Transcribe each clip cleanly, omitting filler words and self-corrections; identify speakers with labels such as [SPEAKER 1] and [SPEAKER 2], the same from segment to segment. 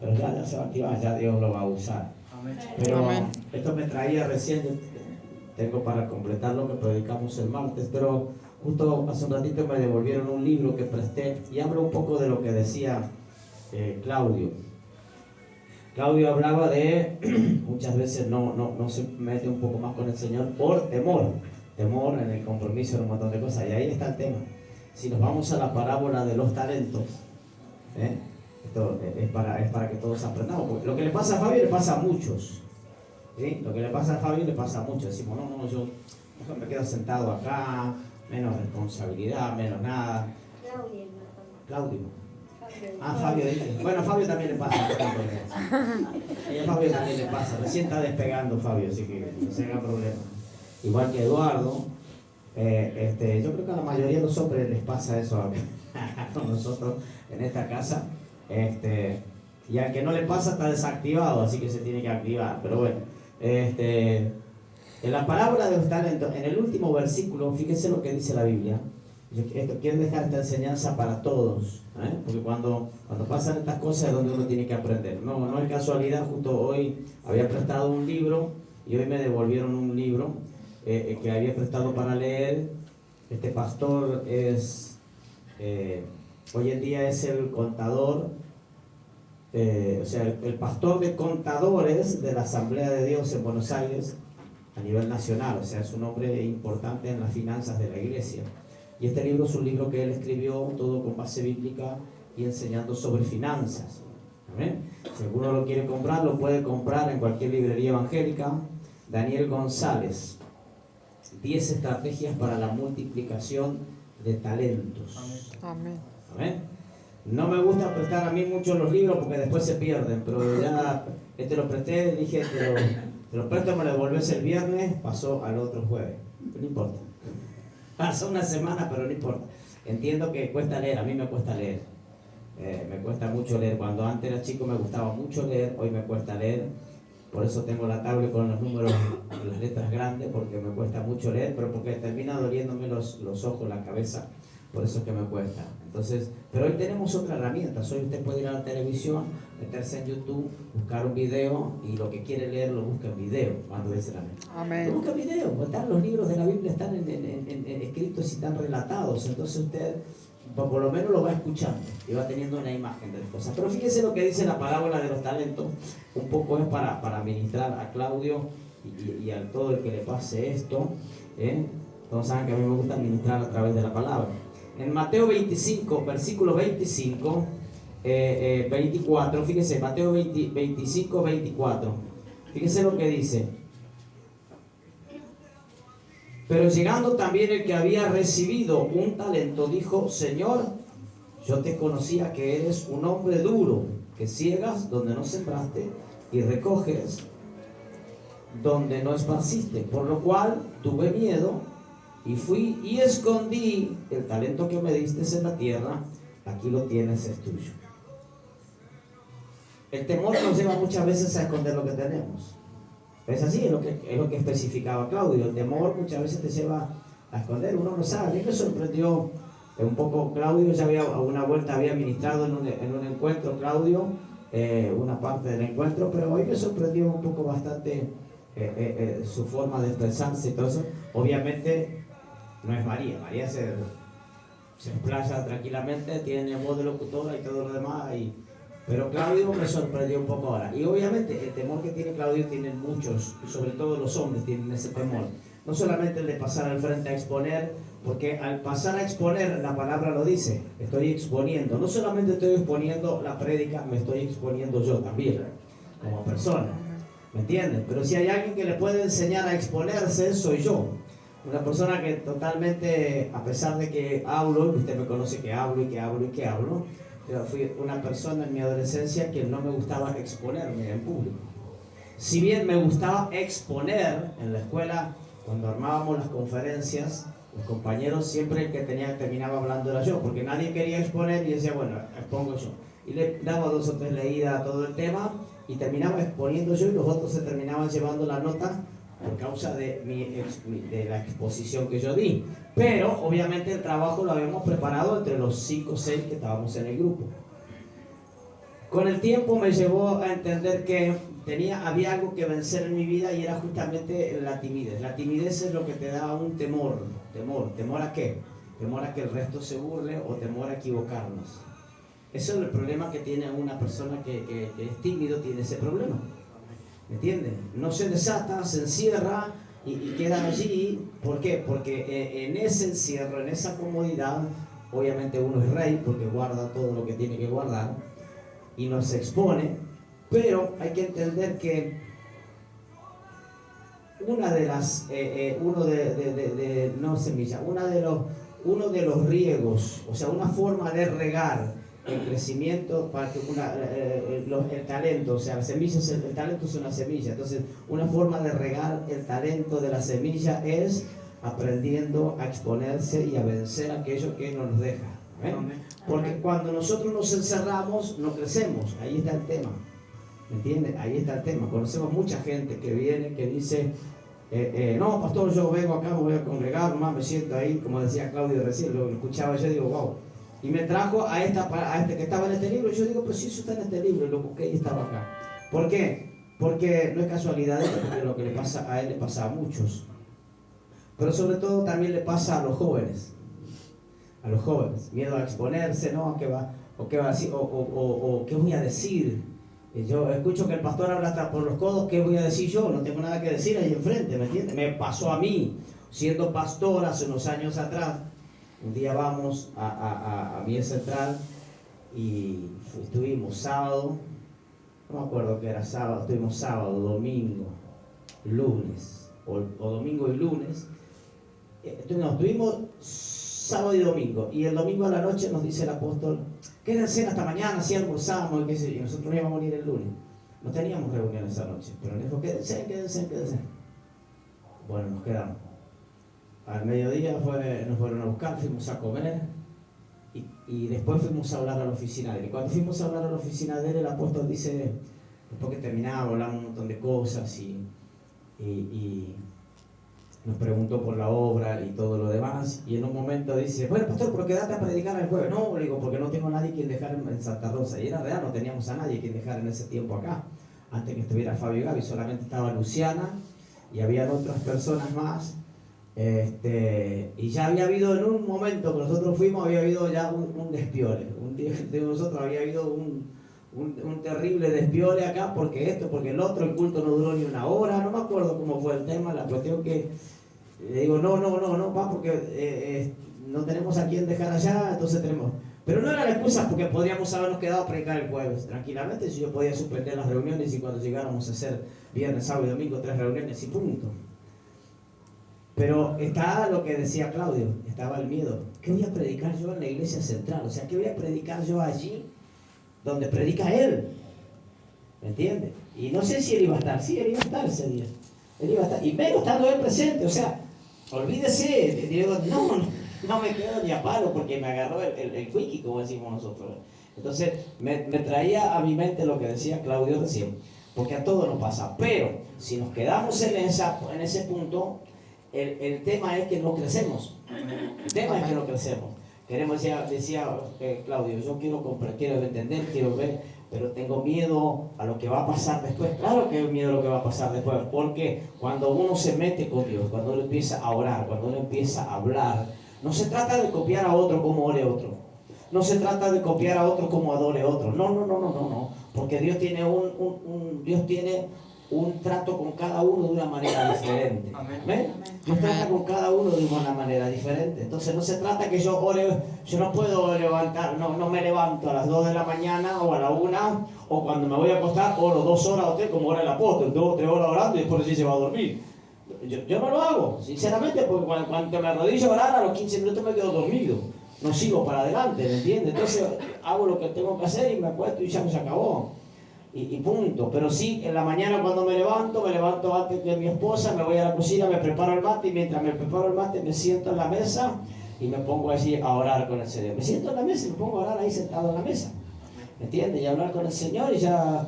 [SPEAKER 1] pero ya se va a activar, ya Dios lo va a usar.
[SPEAKER 2] Amén.
[SPEAKER 1] Pero
[SPEAKER 3] Amén.
[SPEAKER 1] esto me traía recién, tengo para completar lo que predicamos el martes, pero justo hace un ratito me devolvieron un libro que presté y hablo un poco de lo que decía Claudio. Claudio hablaba de muchas veces no se mete un poco más con el Señor por temor en el compromiso de un montón de cosas, y ahí está el tema. Si nos vamos a la parábola de los talentos, esto es para que todos aprendamos, porque lo que le pasa a Fabio le pasa a muchos, ¿sí? Lo que le pasa a Fabio le pasa a muchos. Decimos, no, yo mejor me quedo sentado acá, menos responsabilidad, menos nada. Claudio. Ah, Fabio dice. Bueno, a Fabio también le pasa. Y a Fabio también le pasa. Recién está despegando Fabio, así que no se haga problema. Igual que Eduardo. Yo creo que a la mayoría de los hombres les pasa eso con nosotros en esta casa. Y al que no le pasa está desactivado, así que se tiene que activar. Pero bueno, en la parábola de los talentos, en el último versículo, fíjense lo que dice la Biblia. Quiero dejar esta enseñanza para todos, porque cuando pasan estas cosas es donde uno tiene que aprender. No es casualidad, justo hoy había prestado un libro y hoy me devolvieron un libro que había prestado para leer. Este pastor hoy en día es el contador, el pastor de contadores de la Asamblea de Dios en Buenos Aires a nivel nacional, o sea, es un hombre importante en las finanzas de la iglesia. Y este libro es un libro que él escribió todo con base bíblica y enseñando sobre finanzas. ¿Amén? Si alguno lo quiere comprar, lo puede comprar en cualquier librería evangélica. Daniel González, 10 estrategias para la multiplicación de talentos.
[SPEAKER 3] Amén.
[SPEAKER 1] ¿Amén? No me gusta prestar a mí mucho los libros porque después se pierden, pero ya lo presté, dije, te lo presto, me lo devolves el viernes, pasó al otro jueves. No importa. Pasó una semana, pero no importa. Entiendo que cuesta leer, a mí me cuesta leer. Me cuesta mucho leer. Cuando antes era chico me gustaba mucho leer, hoy me cuesta leer. Por eso tengo la tablet con los números, las letras grandes, porque me cuesta mucho leer, pero porque termina doliéndome los ojos, la cabeza. Por eso es que me cuesta. Entonces, pero hoy tenemos otra herramienta. Hoy usted puede ir a la televisión, meterse en YouTube, buscar un video y lo que quiere leer lo busca en video. Cuando dice la mente.
[SPEAKER 3] Amén.
[SPEAKER 1] Lo busca en video. Los libros de la Biblia están escritos y están relatados. Entonces usted por lo menos lo va escuchando y va teniendo una imagen de las cosas. Pero fíjese lo que dice la parábola de los talentos. Un poco es para ministrar a Claudio y a todo el que le pase esto. Todos saben que a mí me gusta ministrar a través de la palabra. En Mateo 25, versículo 25, 24, fíjese, Mateo 25, 24, fíjese lo que dice. Pero llegando también el que había recibido un talento, dijo, Señor, yo te conocía que eres un hombre duro, que ciegas donde no sembraste y recoges donde no esparciste, por lo cual tuve miedo y fui y escondí el talento que me diste en la tierra. Aquí lo tienes, es tuyo. El temor nos lleva muchas veces a esconder lo que tenemos. Es así, es lo que especificaba Claudio. El temor muchas veces te lleva a esconder. Uno no sabe. A mí me sorprendió un poco Claudio. Ya había una vuelta, había ministrado en un encuentro Claudio, una parte del encuentro, pero hoy me sorprendió un poco bastante su forma de expresarse. Entonces, obviamente no es María. María se explaya tranquilamente, tiene voz de locutora y todo lo demás, pero Claudio me sorprendió un poco ahora. Y obviamente el temor que tiene Claudio tienen muchos, y sobre todo los hombres tienen ese temor. No solamente el de pasar al frente a exponer, porque al pasar a exponer, la palabra lo dice, estoy exponiendo. No solamente estoy exponiendo la prédica, me estoy exponiendo yo también, como persona. ¿Me entienden? Pero si hay alguien que le puede enseñar a exponerse, soy yo. Una persona que totalmente, a pesar de que hablo, y usted me conoce que hablo, pero fui una persona en mi adolescencia que no me gustaba exponerme en público. Si bien me gustaba exponer en la escuela, cuando armábamos las conferencias, los compañeros, siempre el que terminaba hablando era yo, porque nadie quería exponer y decía, bueno, expongo yo. Y le daba 2 o 3 leídas a todo el tema y terminaba exponiendo yo y los otros se terminaban llevando la nota por causa de la exposición que yo di. Pero obviamente el trabajo lo habíamos preparado entre los 5 o 6 que estábamos en el grupo. Con el tiempo me llevó a entender que había algo que vencer en mi vida y era justamente la timidez. La timidez es lo que te da un temor. ¿Temor a qué? Temor a que el resto se burle o temor a equivocarnos. Eso es el problema que tiene una persona que es tímido, tiene ese problema. ¿Me entiendes? No se desata, se encierra y queda allí. ¿Por qué? Porque en ese encierro, en esa comodidad, obviamente uno es rey porque guarda todo lo que tiene que guardar y no se expone, pero hay que entender que una de las, uno de los riegos, o sea, una forma de regar el crecimiento para que el talento, o sea, la semilla, el talento es una semilla, entonces una forma de regar el talento de la semilla es aprendiendo a exponerse y a vencer aquello que no nos deja. ¿Eh? Porque cuando nosotros nos encerramos, no crecemos. Ahí está el tema. ¿Me entiendes? Ahí está el tema. Conocemos mucha gente que viene, que dice, no, pastor, yo vengo acá, me voy a congregar, nomás me siento ahí, como decía Claudio recién, lo escuchaba yo, digo, wow. Y me trajo a este que estaba en este libro, y yo digo, pues sí, eso está en este libro, y lo busqué y estaba acá. ¿Por qué? Porque no es casualidad, porque lo que le pasa a él le pasa a muchos. Pero sobre todo también le pasa a los jóvenes. A los jóvenes, miedo a exponerse, ¿no? ¿Qué va a decir? O ¿qué voy a decir? Yo escucho que el pastor habla hasta por los codos, ¿qué voy a decir yo? No tengo nada que decir ahí enfrente, ¿me entiendes? Me pasó a mí, siendo pastor hace unos años atrás. Un día vamos a Miel Central y estuvimos sábado, no me acuerdo que era sábado, estuvimos sábado, domingo, lunes, o domingo y lunes. Estuvimos sábado y domingo, y el domingo a la noche nos dice el apóstol, quédense hasta mañana, así almorzamos, y nosotros íbamos a ir el lunes. No teníamos reunión esa noche, pero nos dijo, quédense. Bueno, nos quedamos. Al mediodía nos fueron a buscar, fuimos a comer, y después fuimos a hablar a la oficina de él. Y cuando fuimos a hablar a la oficina de él, el apóstol dice, después que terminamos, hablamos un montón de cosas, y nos preguntó por la obra y todo lo demás, y en un momento dice, bueno, pastor, pero quédate a predicar el jueves. No, le digo, porque no tengo a nadie quien dejar en Santa Rosa. Y era real, no teníamos a nadie quien dejar en ese tiempo acá. Antes que estuviera Fabio y Gaby, solamente estaba Luciana, y habían otras personas más. Y ya había habido en un momento que nosotros fuimos, había habido ya un despiole. Un día de nosotros había habido un terrible despiole acá, porque el otro, el culto no duró ni una hora, no me acuerdo cómo fue el tema, la cuestión que le digo, no, va, porque no tenemos a quién dejar allá, entonces tenemos. Pero no era la excusa, porque podríamos habernos quedado a predicar el jueves tranquilamente, si yo podía suspender las reuniones y cuando llegáramos a hacer viernes, sábado y domingo 3 reuniones y punto. Pero está lo que decía Claudio, estaba el miedo. ¿Qué voy a predicar yo en la iglesia central? O sea, ¿qué voy a predicar yo allí donde predica él? ¿Me entiendes? Y no sé si él iba a estar. Sí, él iba a estar ese día. Él iba a estar. Y menos estando él presente. O sea, olvídese. Digo, no me quedo ni a palo porque me agarró el quickie, como decimos nosotros. Entonces, me traía a mi mente lo que decía Claudio recién. Porque a todos nos pasa. Pero, si nos quedamos en ese punto, el tema es que no crecemos. El tema es que no crecemos. Decía Claudio, yo quiero comprar, quiero entender, quiero ver, pero tengo miedo a lo que va a pasar después. Claro que hay miedo a lo que va a pasar después, porque cuando uno se mete con Dios, cuando uno empieza a orar, cuando uno empieza a hablar, no se trata de copiar a otro como ore otro. No se trata de copiar a otro como adore otro. No. Porque Dios tiene un trato con cada uno de una manera diferente. ¿Ven? Dios trata con cada uno de una manera diferente. Entonces no se trata que yo ore, yo no puedo levantar, no me levanto a las 2 de la mañana o a la 1, o cuando me voy a acostar, oro 2 horas o 3, como ora el apóstol, 2 o 3 horas orando y después sí se va a dormir. Yo no lo hago, sinceramente, porque cuando me arrodillo a orar, a los 15 minutos me quedo dormido. No sigo para adelante, ¿me entiendes? Entonces hago lo que tengo que hacer y me acuesto y ya se acabó. Y punto. Pero sí, en la mañana cuando me levanto antes que mi esposa, me voy a la cocina, me preparo el mate, y mientras me preparo el mate me siento en la mesa y me pongo así a orar con el Señor. Me siento en la mesa y me pongo a orar ahí sentado en la mesa, ¿me entiendes? Y a hablar con el Señor, y ya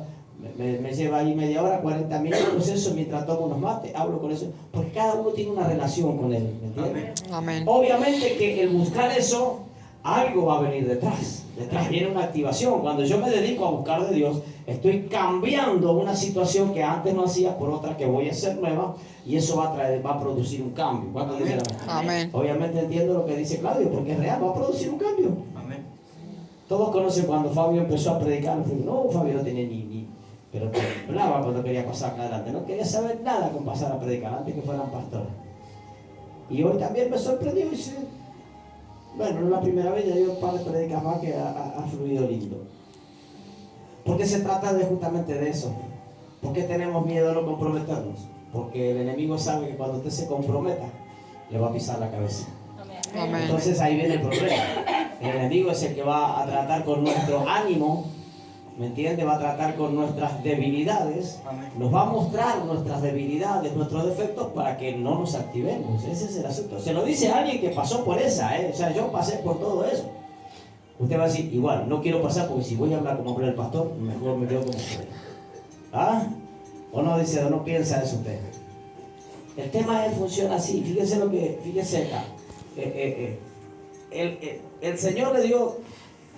[SPEAKER 1] me lleva ahí media hora, 40 minutos, eso, mientras tomo unos mates, hablo con eso, porque cada uno tiene una relación con Él, ¿me entiendes?
[SPEAKER 2] Amén.
[SPEAKER 1] Obviamente que el buscar eso, algo va a venir detrás. Detrás viene una activación. Cuando yo me dedico a buscar de Dios, estoy cambiando una situación que antes no hacía por otra que voy a hacer nueva, y eso va a producir un cambio. ¿Cuántos dicen amén? Amén. Obviamente entiendo lo que dice Claudio, porque es real, va a producir un cambio. Amén. Todos conocen cuando Fabio empezó a predicar. No, Fabio no tenía ni pero temblaba cuando quería pasar adelante. No quería saber nada con pasar a predicar antes que fueran pastores. Y hoy también me sorprendió y dice, bueno, no es la primera vez, ya yo un par de predicas más que ha fluido lindo. Porque se trata justamente de eso. ¿Por qué tenemos miedo a no comprometernos? Porque el enemigo sabe que cuando usted se comprometa, le va a pisar la cabeza. Amén. Entonces ahí viene el problema. El enemigo es el que va a tratar con nuestro ánimo, ¿me entiende? Va a tratar con nuestras debilidades. Amén. Nos va a mostrar nuestras debilidades, nuestros defectos, para que no nos activemos. Ese es el asunto. Se lo dice alguien que pasó por esa, O sea, yo pasé por todo eso. Usted va a decir, igual, no quiero pasar porque si voy a hablar como habla el pastor, mejor me quedo como estoy. ¿Ah? ¿O no dice, o no piensa eso usted? El tema funciona así. Fíjese acá. El Señor le dio,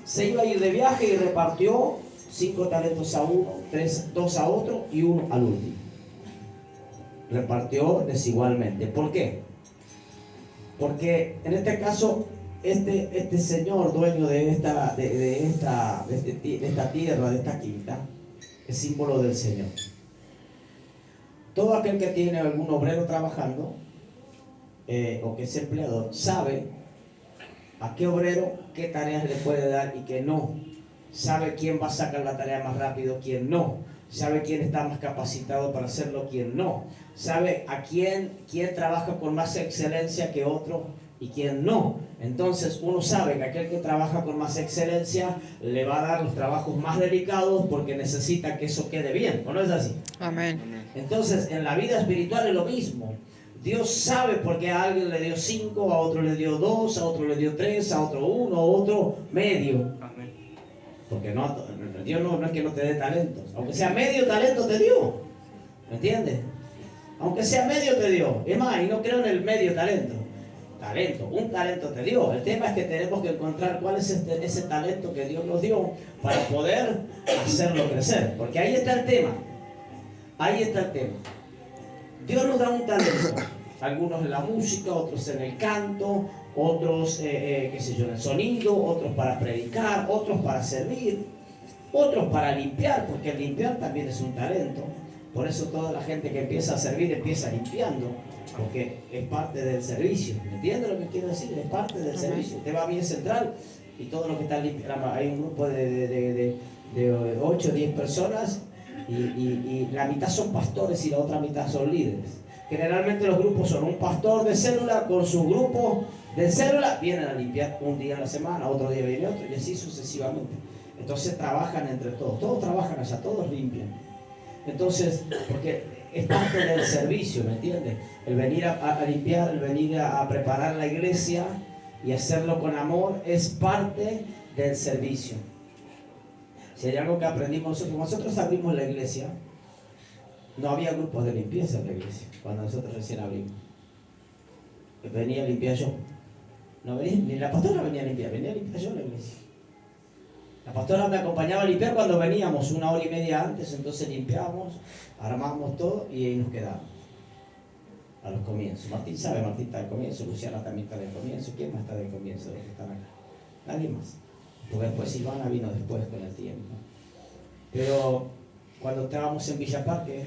[SPEAKER 1] se iba a ir de viaje y repartió 5 talentos a uno, 2 a otro y 1 al último. Repartió desigualmente. ¿Por qué? Porque en este caso, este señor dueño de esta tierra, de esta quinta, es símbolo del Señor. Todo aquel que tiene algún obrero trabajando, o que es empleador, sabe a qué obrero, qué tareas le puede dar y qué no. Sabe quién va a sacar la tarea más rápido, quién no. Sabe quién está más capacitado para hacerlo, quién no. Sabe a quién trabaja con más excelencia que otro y quién no. Entonces uno sabe que aquel que trabaja con más excelencia le va a dar los trabajos más delicados porque necesita que eso quede bien. ¿O no es así? Amén. Entonces en la vida espiritual es lo mismo. Dios sabe por qué a alguien le dio 5, a otro le dio 2, a otro le dio 3, a otro 1, a otro medio. Amén. Porque Dios no es que no te dé talentos. Aunque sea medio talento te dio. ¿Me entiendes? Aunque sea medio te dio. Es más, y no creo en el medio talento. Un talento te dio. El tema es que tenemos que encontrar cuál es ese talento que Dios nos dio para poder hacerlo crecer. Porque ahí está el tema. Ahí está el tema. Dios nos da un talento. Algunos en la música, otros en el canto, otros, qué sé yo, en el sonido, otros para predicar, otros para servir, otros para limpiar, porque el limpiar también es un talento. Por eso toda la gente que empieza a servir empieza limpiando, porque es parte del servicio. ¿Me entiende lo que quiero decir? Es parte del servicio. Usted va a bien central y todo lo que está limpiando, hay un grupo de 8 o 10 personas y la mitad son pastores y la otra mitad son líderes. Generalmente los grupos son un pastor de célula con su grupo de célula, vienen a limpiar un día a la semana, otro día viene otro y así sucesivamente. Entonces trabajan entre todos trabajan allá, todos limpian. Entonces, porque es parte del servicio, ¿me entiendes? El venir a limpiar, el venir a preparar la iglesia y hacerlo con amor es parte del servicio. Si hay algo que aprendimos nosotros abrimos la iglesia, no había grupos de limpieza en la iglesia cuando nosotros recién abrimos. Venía a limpiar yo. No venía, ni la pastora venía a limpiar yo en la iglesia. La pastora me acompañaba a limpiar cuando veníamos 1 hora y media antes, entonces limpiábamos, armábamos todo y ahí nos quedábamos. A los comienzos. Martín sabe, Martín está del comienzo, Luciana también está del comienzo. ¿Quién más está del comienzo de los que están acá? Nadie más. Porque después Silvana vino después con el tiempo. Pero cuando estábamos en Villa Parque,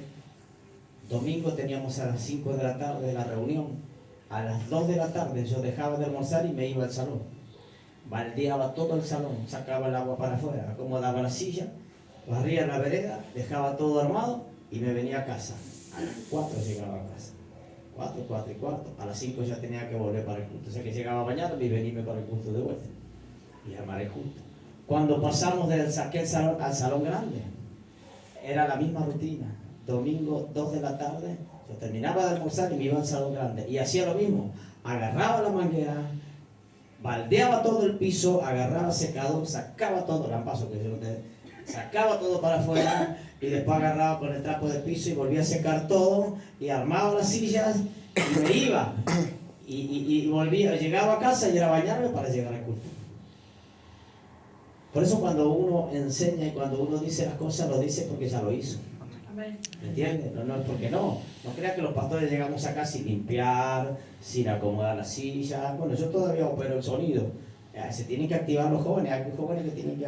[SPEAKER 1] domingo teníamos a las 5 de la tarde la reunión. A las 2 de la tarde yo dejaba de almorzar y me iba al salón. Baldeaba todo el salón, sacaba el agua para afuera, acomodaba la silla, barría la vereda, dejaba todo armado y me venía a casa. A las 4 llegaba a casa. 4 y cuarto. A las 5 ya tenía que volver para el culto. O sea que llegaba a bañarme y venirme para el culto de vuelta. Y armar el culto. Cuando pasamos del aquel salón al salón grande, era la misma rutina. Domingo, 2 de la tarde, yo terminaba de almorzar y me iba al salón grande. Y hacía lo mismo. Agarraba la manguera, baldeaba todo el piso, agarraba secador, sacaba todo, lampazo que yo no te... Sacaba todo para afuera y después agarraba con el trapo del piso y volvía a secar todo y armaba las sillas y me iba. Y volvía, llegaba a casa y era a bañarme para llegar al culto. Por eso cuando uno enseña y cuando uno dice las cosas, lo dice porque ya lo hizo. ¿Me entiendes? No es porque no. No creas que los pastores llegamos acá sin limpiar, sin acomodar la silla. Bueno, yo todavía opero el sonido. Se tienen que activar los jóvenes. Hay jóvenes que tienen que...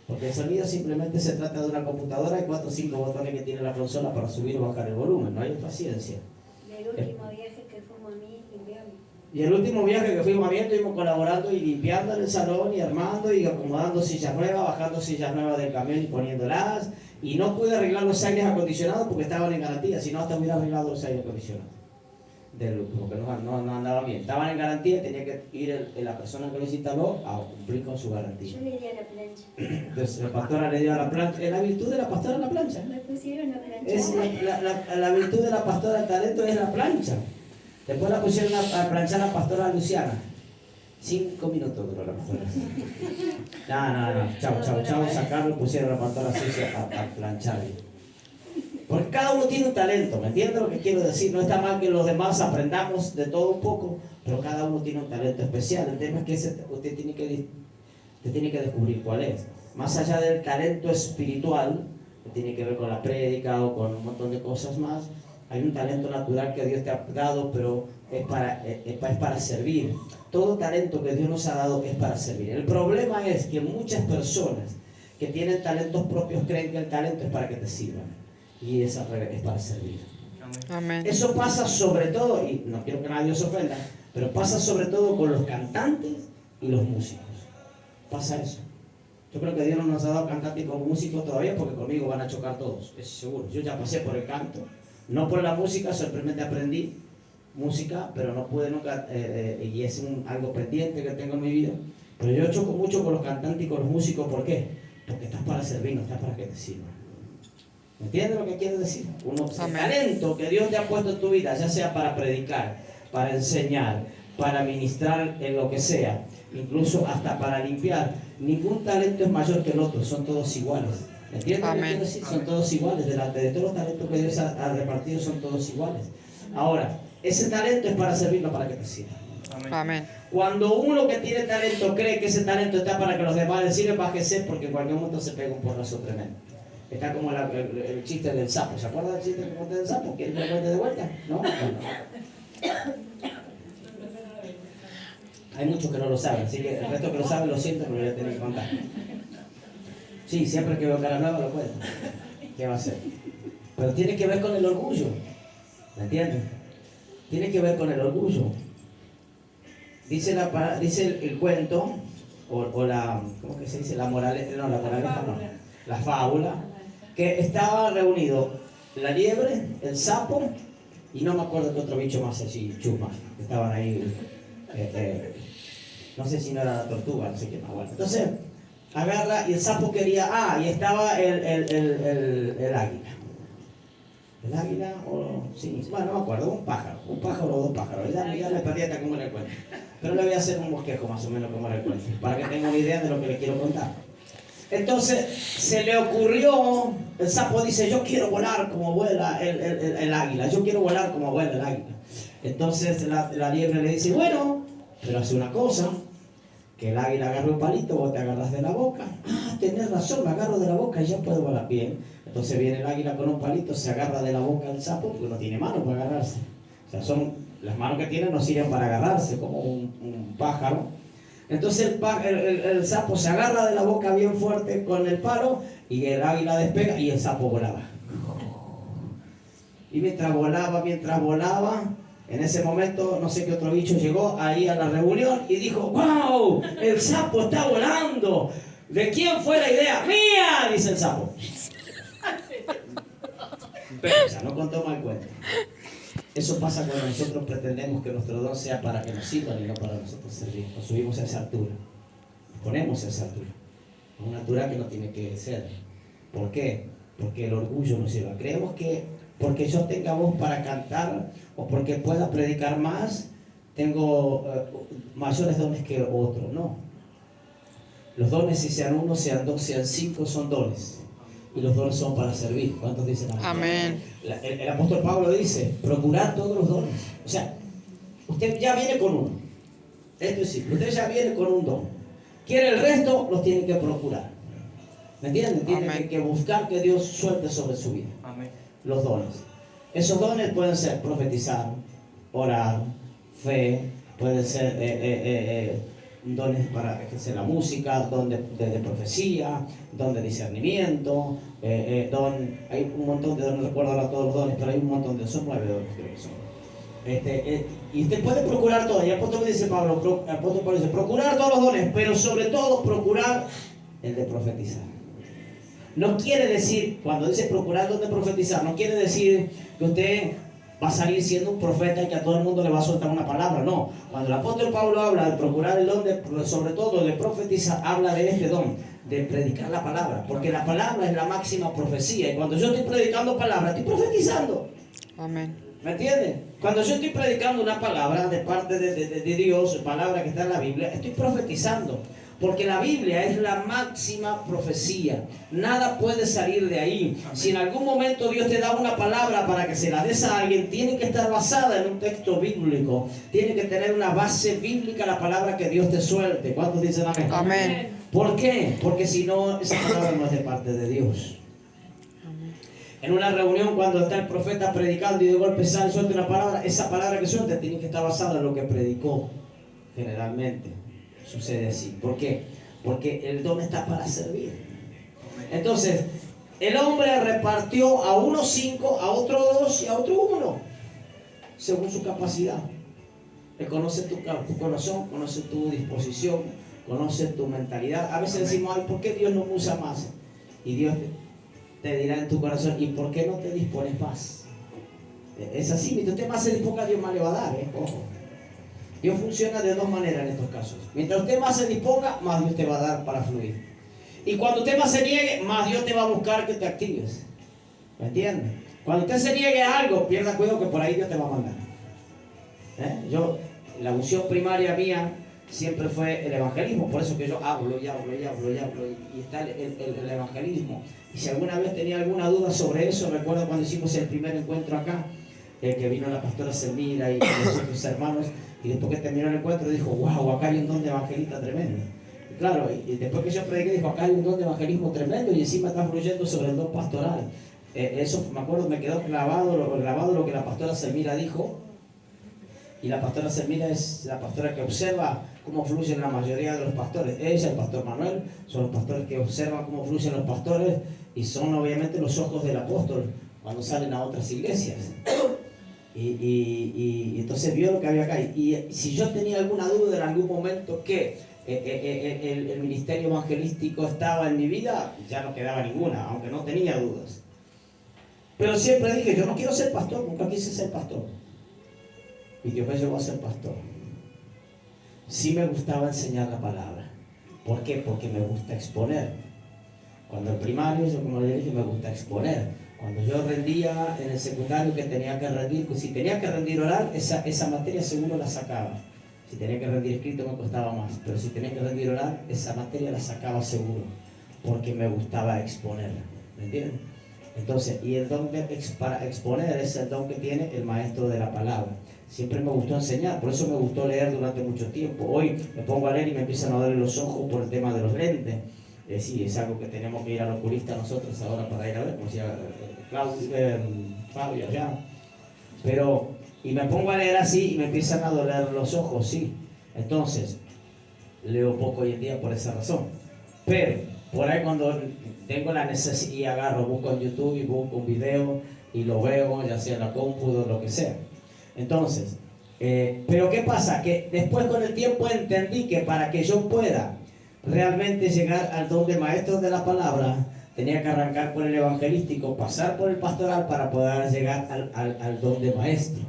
[SPEAKER 1] porque el sonido simplemente se trata de una computadora y 4 o 5 botones que tiene la consola para subir o bajar el volumen. No hay otra ciencia.
[SPEAKER 2] Y el último viaje que fuimos a mí, limpiamos.
[SPEAKER 1] Y el último viaje que fuimos a mí, estuvimos colaborando y limpiando en el salón y armando y acomodando sillas nuevas, bajando sillas nuevas del camión y poniéndolas. Y no pude arreglar los aires acondicionados porque estaban en garantía, si no hasta hubiera arreglado los aires acondicionados. Porque no andaban bien. Estaban en garantía y tenía que ir la persona que los instaló a cumplir con su garantía.
[SPEAKER 2] Yo le di a la plancha.
[SPEAKER 1] Entonces la pastora le dio a la plancha. ¿Es la virtud de la pastora la plancha?
[SPEAKER 2] Me pusieron a planchar.
[SPEAKER 1] Es la virtud de la pastora del talento es la plancha. Después la pusieron a planchar a la pastora Luciana. 5 minutos duró la pastora. No. Chao. Sacarlo, pusieron a la pastora Sucia a planchar. Porque cada uno tiene un talento, ¿me entiendes lo que quiero decir? No está mal que los demás aprendamos de todo un poco, pero cada uno tiene un talento especial. El tema es que usted tiene que descubrir cuál es. Más allá del talento espiritual, que tiene que ver con la prédica o con un montón de cosas más, hay un talento natural que Dios te ha dado, pero es para servir. Todo talento que Dios nos ha dado es para servir. El problema es que muchas personas que tienen talentos propios creen que el talento es para que te sirvan. Y es para servir.
[SPEAKER 3] Amén.
[SPEAKER 1] Eso pasa sobre todo, y no quiero que nadie se ofenda, pero pasa sobre todo con los cantantes y los músicos. Pasa eso. Yo creo que Dios no nos ha dado cantantes y como músicos todavía porque conmigo van a chocar todos, es seguro. Yo ya pasé por el canto, no por la música, simplemente aprendí música, pero no pude nunca, y es algo pendiente que tengo en mi vida. Pero yo choco mucho con los cantantes y con los músicos, ¿por qué? Porque estás para servir, no estás para que te sirvan. ¿Me entiendes lo que quiero decir? El talento que Dios te ha puesto en tu vida, ya sea para predicar, para enseñar, para ministrar en lo que sea, incluso hasta para limpiar, ningún talento es mayor que el otro, son todos iguales. ¿Me entiendes lo que quiero decir? Son todos iguales, delante de todos los talentos que Dios ha repartido son todos iguales. Ahora, ese talento es para servir, no para que te sirva.
[SPEAKER 3] Amén.
[SPEAKER 1] Cuando uno que tiene talento cree que ese talento está para que los demás le sirvan, bájese porque en cualquier momento se pega un porrazo tremendo. Está como el chiste del sapo. ¿Se acuerdan del chiste que conté del sapo? ¿Quieren que lo cuente de vuelta? ¿No? Hay muchos que no lo saben, así que el resto que lo saben lo siento, pero lo voy a tener que contar. Sí, siempre que veo cara nueva lo cuento. ¿Qué va a hacer? Pero tiene que ver con el orgullo. ¿Me entiendes? Tiene que ver con el orgullo. Dice el cuento, o la, ¿cómo que se dice? La moraleja, no, la fábula, que estaba reunido la liebre, el sapo, y no me acuerdo qué otro bicho más así, chusmas, que estaban ahí, no sé si no era la tortuga, no sé qué más, bueno. Entonces, agarra, y el sapo quería, y estaba el águila. ¿El águila o...? Sí, bueno, no me acuerdo, un pájaro o 2 pájaros, ya me perdí hasta cómo era el cuento. Pero le voy a hacer un bosquejo más o menos como era el cuento, para que tengan una idea de lo que le quiero contar. Entonces, se le ocurrió, el sapo dice, yo quiero volar como vuela el águila, yo quiero volar como vuela el águila. Entonces la liebre le dice, bueno, pero hace una cosa, que el águila agarra un palito, vos te agarras de la boca. Tenés razón, me agarro de la boca y ya puedo volar bien. Entonces viene el águila con un palito, se agarra de la boca del sapo, porque no tiene manos para agarrarse. O sea, las manos que tiene no sirven para agarrarse, como un pájaro. Entonces el sapo se agarra de la boca bien fuerte con el palo y el águila despega y el sapo volaba. Y mientras volaba, en ese momento no sé qué otro bicho llegó ahí a la reunión y dijo, ¡wow! ¡El sapo está volando! ¿De quién fue la idea? ¡Mía! Dice el sapo. Pero, o sea, no contó mal cuento. Eso pasa cuando nosotros pretendemos que nuestro don sea para que nos sirvan y no para nosotros servir. Nos subimos a esa altura. Nos ponemos a esa altura. Una altura que no tiene que ser. ¿Por qué? Porque el orgullo nos lleva. Creemos que porque yo tenga voz para cantar o porque pueda predicar más, tengo mayores dones que otros. No. Los dones, si sean 1, sean 2, sean 5, son dones. Y los dones son para servir. ¿Cuántos dicen amén?
[SPEAKER 3] Amén.
[SPEAKER 1] El apóstol Pablo dice, procurad todos los dones. O sea, usted ya viene con uno. Esto es simple. Usted ya viene con un don. quiere el resto, los tiene que procurar. ¿Me entienden? Tiene
[SPEAKER 3] Amén.
[SPEAKER 1] que buscar que Dios suelte sobre su vida.
[SPEAKER 4] Amén.
[SPEAKER 1] Los dones. Esos dones pueden ser profetizar, orar, fe, pueden ser dones para ejercer la música, don de profecía, don de discernimiento, hay un montón de dones, no recuerdo ahora todos los dones, pero hay un montón de, son 9 dones creo que son. Y usted puede procurar todo, y el apóstol dice Pablo dice, procurar todos los dones, pero sobre todo procurar el de profetizar. No quiere decir, cuando dice procurar el don de profetizar, no quiere decir que usted va a salir siendo un profeta y que a todo el mundo le va a soltar una palabra. No, cuando el apóstol Pablo habla de procurar el don, sobre todo de profetizar, habla de este don, de predicar la palabra, porque la palabra es la máxima profecía, y cuando yo estoy predicando palabra, estoy profetizando.
[SPEAKER 3] Amén.
[SPEAKER 1] ¿Me entienden? Cuando yo estoy predicando una palabra de parte de Dios, palabra que está en la Biblia, estoy profetizando. Porque la Biblia es la máxima profecía. Nada puede salir de ahí. Si en algún momento Dios te da una palabra para que se la des a alguien, tiene que estar basada en un texto bíblico. Tiene que tener una base bíblica la palabra que Dios te suelte. ¿Cuántos dicen amén?
[SPEAKER 3] Amén.
[SPEAKER 1] ¿Por qué? Porque si no, esa palabra no es de parte de Dios. En una reunión, cuando está el profeta predicando y de golpe sale y suelta una palabra, esa palabra que suelta tiene que estar basada en lo que predicó. Generalmente sucede así. ¿Por qué? Porque el don está para servir. Entonces, el hombre repartió a uno 5, a otro 2 y a otro 1, según su capacidad. Él conoce tu corazón, conoce tu disposición, conoce tu mentalidad. A veces decimos, ay, ¿por qué Dios no me usa más? Y Dios te dirá en tu corazón, ¿y por qué no te dispones más? Es así, mientras usted más se disponga, Dios más le va a dar, ojo. Dios funciona de dos maneras en estos casos. Mientras usted más se disponga, más Dios te va a dar para fluir. Y cuando usted más se niegue, más Dios te va a buscar que te actives. ¿Me entiende? Cuando usted se niegue a algo, pierda cuidado que por ahí Dios te va a mandar. La unción primaria mía siempre fue el evangelismo. Por eso que yo hablo y está el evangelismo. Y si alguna vez tenía alguna duda sobre eso, recuerdo cuando hicimos el primer encuentro acá, que vino la pastora Selmira y sus hermanos, y después que terminó el encuentro dijo, wow, acá hay un don de evangelista tremendo. Y claro, y después que yo prediqué dijo, acá hay un don de evangelismo tremendo y encima está fluyendo sobre el don pastoral. Eso me acuerdo, me quedó grabado lo que la pastora Selmira dijo. Y la pastora Selmira es la pastora que observa cómo fluyen la mayoría de los pastores. Ella, el pastor Manuel, son los pastores que observan cómo fluyen los pastores y son obviamente los ojos del apóstol cuando salen a otras iglesias. Y entonces vio lo que había acá. Y si yo tenía alguna duda en algún momento que el ministerio evangelístico estaba en mi vida, ya no quedaba ninguna, aunque no tenía dudas. Pero siempre dije, yo no quiero ser pastor, nunca quise ser pastor. Y Dios me llevó a ser pastor. Sí me gustaba enseñar la palabra. ¿Por qué? Porque me gusta exponer. Cuando el primario, yo como le dije, me gusta exponer. Cuando yo rendía en el secundario que tenía que rendir, pues si tenía que rendir oral, esa materia seguro la sacaba. Si tenía que rendir escrito me costaba más, pero si tenía que rendir oral, esa materia la sacaba seguro, porque me gustaba exponer. ¿Me entienden? Entonces, y el don para exponer es el don que tiene el maestro de la palabra. Siempre me gustó enseñar, por eso me gustó leer durante mucho tiempo. Hoy me pongo a leer y me empiezan a doler los ojos por el tema de los lentes. Sí, es algo que tenemos que ir al oculista nosotros ahora para ir a ver, como decía Fabio allá. Pero, y me pongo a leer así y me empiezan a doler los ojos, sí. Entonces, leo poco hoy en día por esa razón. Pero, por ahí cuando tengo la necesidad y agarro, busco en YouTube y busco un video y lo veo, ya sea en la compu o lo que sea. Entonces, pero ¿qué pasa? Que después con el tiempo entendí que para que yo pueda realmente llegar al don de maestro de la palabra, tenía que arrancar por el evangelístico, pasar por el pastoral para poder llegar al don de maestro.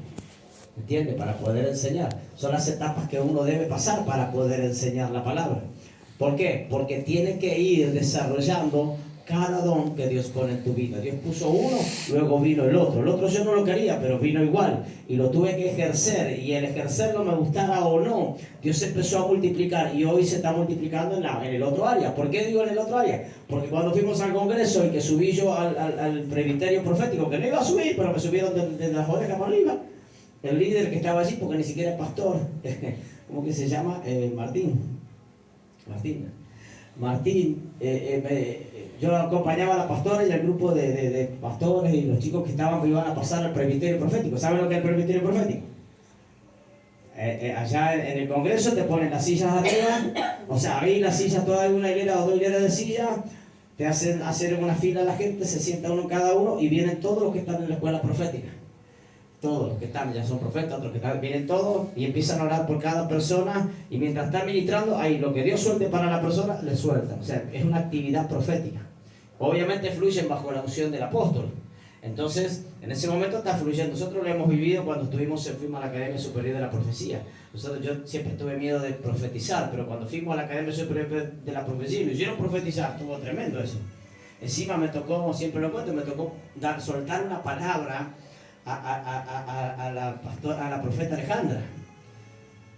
[SPEAKER 1] ¿Entiende? Para poder enseñar. Son las etapas que uno debe pasar para poder enseñar la palabra. ¿Por qué? Porque tiene que ir desarrollando cada don que Dios pone en tu vida. Dios puso uno, luego vino el otro. El otro yo no lo quería, pero vino igual. Y lo tuve que ejercer. Y el ejercerlo, me gustara o no, Dios empezó a multiplicar. Y hoy se está multiplicando en el otro área. ¿Por qué digo en el otro área? Porque cuando fuimos al congreso y que subí yo al presbiterio profético, que no iba a subir, pero me subieron de las orejas para arriba, el líder que estaba allí, porque ni siquiera es pastor, ¿cómo que se llama? Martín. Martina. Martín, yo acompañaba a la pastora y al grupo de pastores y los chicos que iban a pasar al presbiterio profético. ¿Saben lo que es el presbiterio profético? Allá en el Congreso te ponen las sillas arriba, o sea, ahí las sillas, toda una hilera o dos hileras de sillas, te hacen hacer una fila a la gente, se sienta uno cada uno y vienen todos los que están en la escuela profética. Todos los que están, ya son profetas, otros que están, vienen todos y empiezan a orar por cada persona y mientras están ministrando, ahí lo que Dios suelte para la persona, le sueltan. O sea, es una actividad profética. Obviamente fluyen bajo la unción del apóstol. Entonces, en ese momento está fluyendo. Nosotros lo hemos vivido cuando fuimos a la Academia Superior de la Profecía. Yo siempre tuve miedo de profetizar, pero cuando fuimos a la Academia Superior de la Profecía y me hicieron profetizar, estuvo tremendo eso. Encima me tocó, siempre lo cuento, me tocó soltar una palabra a la profeta Alejandra.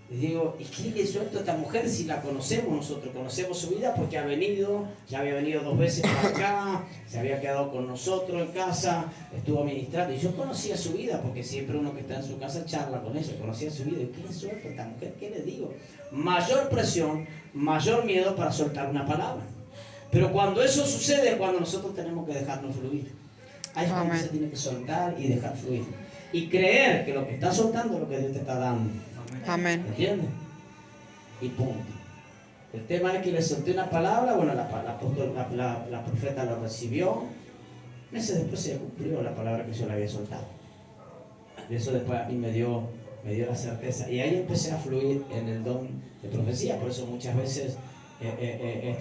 [SPEAKER 1] Y digo, ¿y qué le suelto a esta mujer si la conocemos nosotros? Conocemos su vida porque ya había venido 2 veces para acá, se había quedado con nosotros en casa, estuvo ministrando. Y yo conocía su vida porque siempre uno que está en su casa charla con ella, conocía su vida. ¿Y qué le suelto a esta mujer? ¿Qué le digo? Mayor presión, mayor miedo para soltar una palabra. Pero cuando eso sucede es cuando nosotros tenemos que dejarnos fluir. Ahí es cuando se tiene que soltar y dejar fluir. Y creer que lo que está soltando es lo que Dios te está dando.
[SPEAKER 3] Amén.
[SPEAKER 1] ¿Entiendes? Y punto. El tema es que le solté una palabra, bueno, la profeta lo recibió. Meses después se cumplió la palabra que yo le había soltado. Y eso después a mí me dio la certeza. Y ahí empecé a fluir en el don de profecía. Por eso muchas veces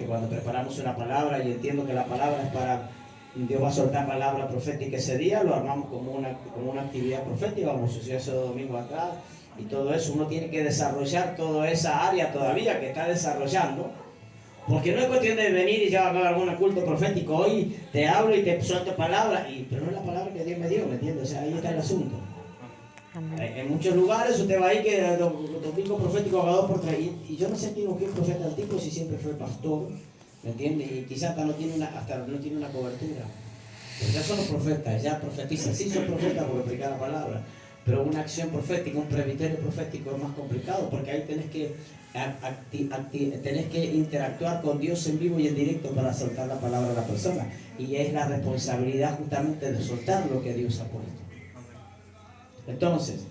[SPEAKER 1] cuando preparamos una palabra y entiendo que la palabra es para... Dios va a soltar palabra profética ese día, lo armamos como una actividad profética, como sucedió ese domingo atrás, y todo eso, uno tiene que desarrollar toda esa área todavía que está desarrollando, porque no es cuestión de venir y ya va a algún culto profético, hoy te hablo y te suelto palabra, pero no es la palabra que Dios me dio, ¿me entiendes? O sea, ahí está el asunto. En muchos lugares usted va ahí que domingo profético haga 2 por 3, y yo no sé quién es profeta del tipo si siempre fue pastor, ¿me entiendes? Y quizás hasta no tiene una cobertura. Pero ya son los profetas, ya profetizan. Sí son profetas porque predican la palabra. Pero una acción profética, un presbiterio profético es más complicado porque ahí tenés que interactuar con Dios en vivo y en directo para soltar la palabra a la persona. Y es la responsabilidad justamente de soltar lo que Dios ha puesto. Entonces,